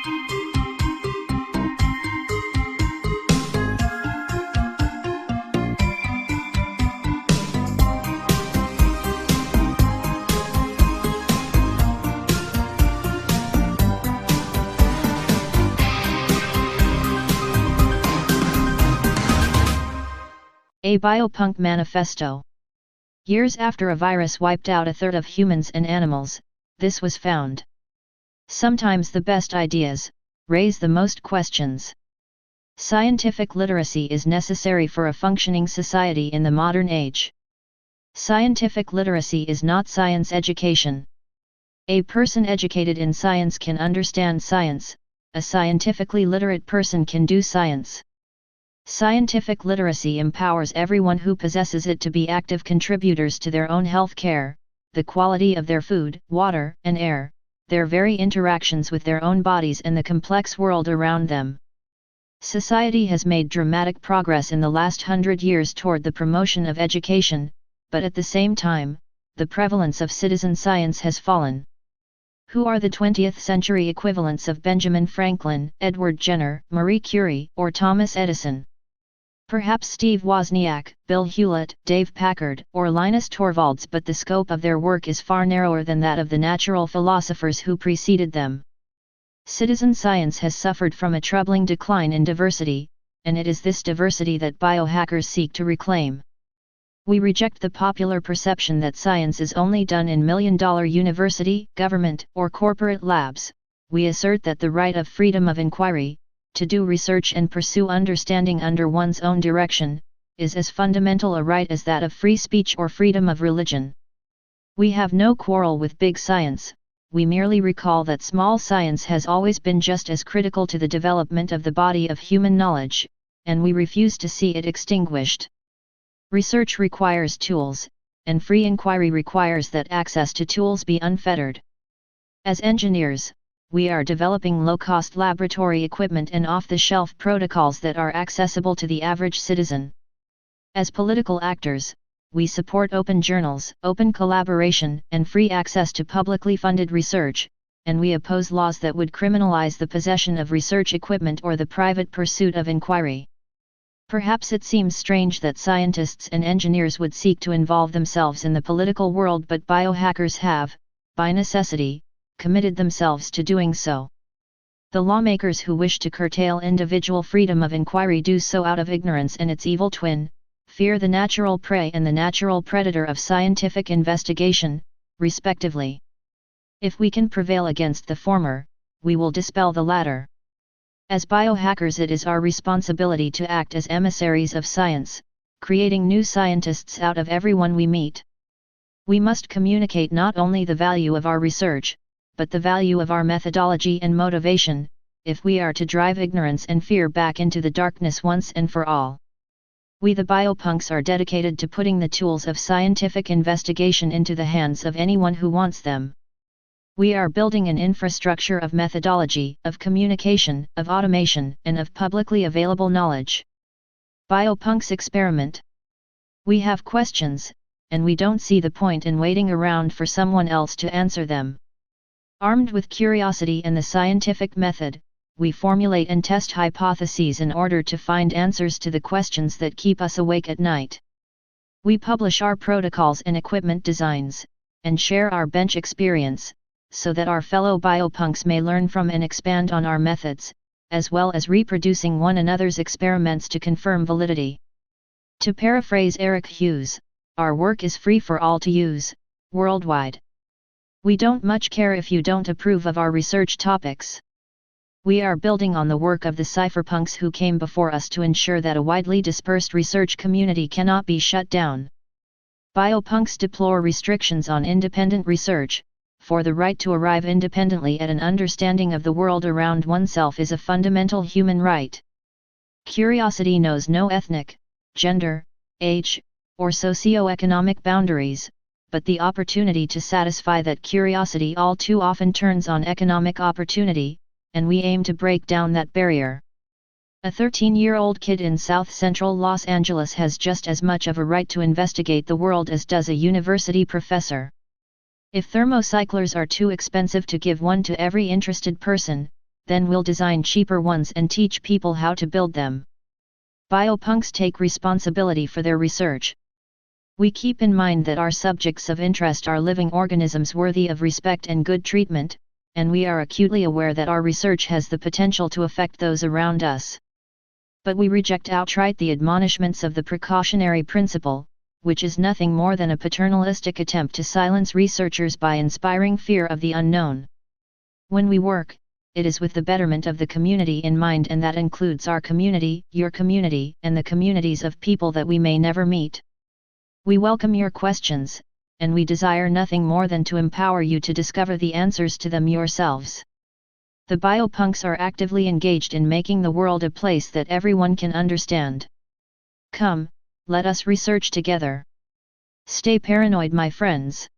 A Biopunk Manifesto. Years after a virus wiped out a third of humans and animals, this was found. Sometimes the best ideas raise the most questions. Scientific literacy is necessary for a functioning society in the modern age. Scientific literacy is not science education. A person educated in science can understand science, a scientifically literate person can do science. Scientific literacy empowers everyone who possesses it to be active contributors to their own health care, the quality of their food, water, and air, their very interactions with their own bodies and the complex world around them. Society has made dramatic progress in the last 100 years toward the promotion of education, but at the same time, the prevalence of citizen science has fallen. Who are the 20th century equivalents of Benjamin Franklin, Edward Jenner, Marie Curie, or Thomas Edison? Perhaps Steve Wozniak, Bill Hewlett, Dave Packard, or Linus Torvalds, but the scope of their work is far narrower than that of the natural philosophers who preceded them. Citizen science has suffered from a troubling decline in diversity, and it is this diversity that biohackers seek to reclaim. We reject the popular perception that science is only done in million-dollar university, government, or corporate labs. We assert that the right of freedom of inquiry, to do research and pursue understanding under one's own direction, is as fundamental a right as that of free speech or freedom of religion. We have no quarrel with big science, we merely recall that small science has always been just as critical to the development of the body of human knowledge, and we refuse to see it extinguished. Research requires tools, and free inquiry requires that access to tools be unfettered. As engineers, we are developing low-cost laboratory equipment and off-the-shelf protocols that are accessible to the average citizen. As political actors, we support open journals, open collaboration, and free access to publicly funded research, and we oppose laws that would criminalize the possession of research equipment or the private pursuit of inquiry. Perhaps it seems strange that scientists and engineers would seek to involve themselves in the political world, but biohackers have, by necessity, committed themselves to doing so. The lawmakers who wish to curtail individual freedom of inquiry do so out of ignorance and its evil twin, fear the natural prey and the natural predator of scientific investigation, respectively. If we can prevail against the former, we will dispel the latter. As biohackers, it is our responsibility to act as emissaries of science, creating new scientists out of everyone we meet. We must communicate not only the value of our research, but the value of our methodology and motivation, if we are to drive ignorance and fear back into the darkness once and for all. We the biopunks are dedicated to putting the tools of scientific investigation into the hands of anyone who wants them. We are building an infrastructure of methodology, of communication, of automation, and of publicly available knowledge. Biopunks experiment. We have questions, and we don't see the point in waiting around for someone else to answer them. Armed with curiosity and the scientific method, we formulate and test hypotheses in order to find answers to the questions that keep us awake at night. We publish our protocols and equipment designs, and share our bench experience, so that our fellow biopunks may learn from and expand on our methods, as well as reproducing one another's experiments to confirm validity. To paraphrase Eric Hughes, our work is free for all to use, worldwide. We don't much care if you don't approve of our research topics. We are building on the work of the cypherpunks who came before us to ensure that a widely dispersed research community cannot be shut down. Biopunks deplore restrictions on independent research, for the right to arrive independently at an understanding of the world around oneself is a fundamental human right. Curiosity knows no ethnic, gender, age, or socio-economic boundaries, but the opportunity to satisfy that curiosity all too often turns on economic opportunity, and we aim to break down that barrier. A 13-year-old kid in South Central Los Angeles has just as much of a right to investigate the world as does a university professor. If thermocyclers are too expensive to give one to every interested person, then we'll design cheaper ones and teach people how to build them. Biopunks take responsibility for their research. We keep in mind that our subjects of interest are living organisms worthy of respect and good treatment, and we are acutely aware that our research has the potential to affect those around us. But we reject outright the admonishments of the precautionary principle, which is nothing more than a paternalistic attempt to silence researchers by inspiring fear of the unknown. When we work, it is with the betterment of the community in mind, and that includes our community, your community, and the communities of people that we may never meet. We welcome your questions, and we desire nothing more than to empower you to discover the answers to them yourselves. The biopunks are actively engaged in making the world a place that everyone can understand. Come, let us research together. Stay paranoid, my friends.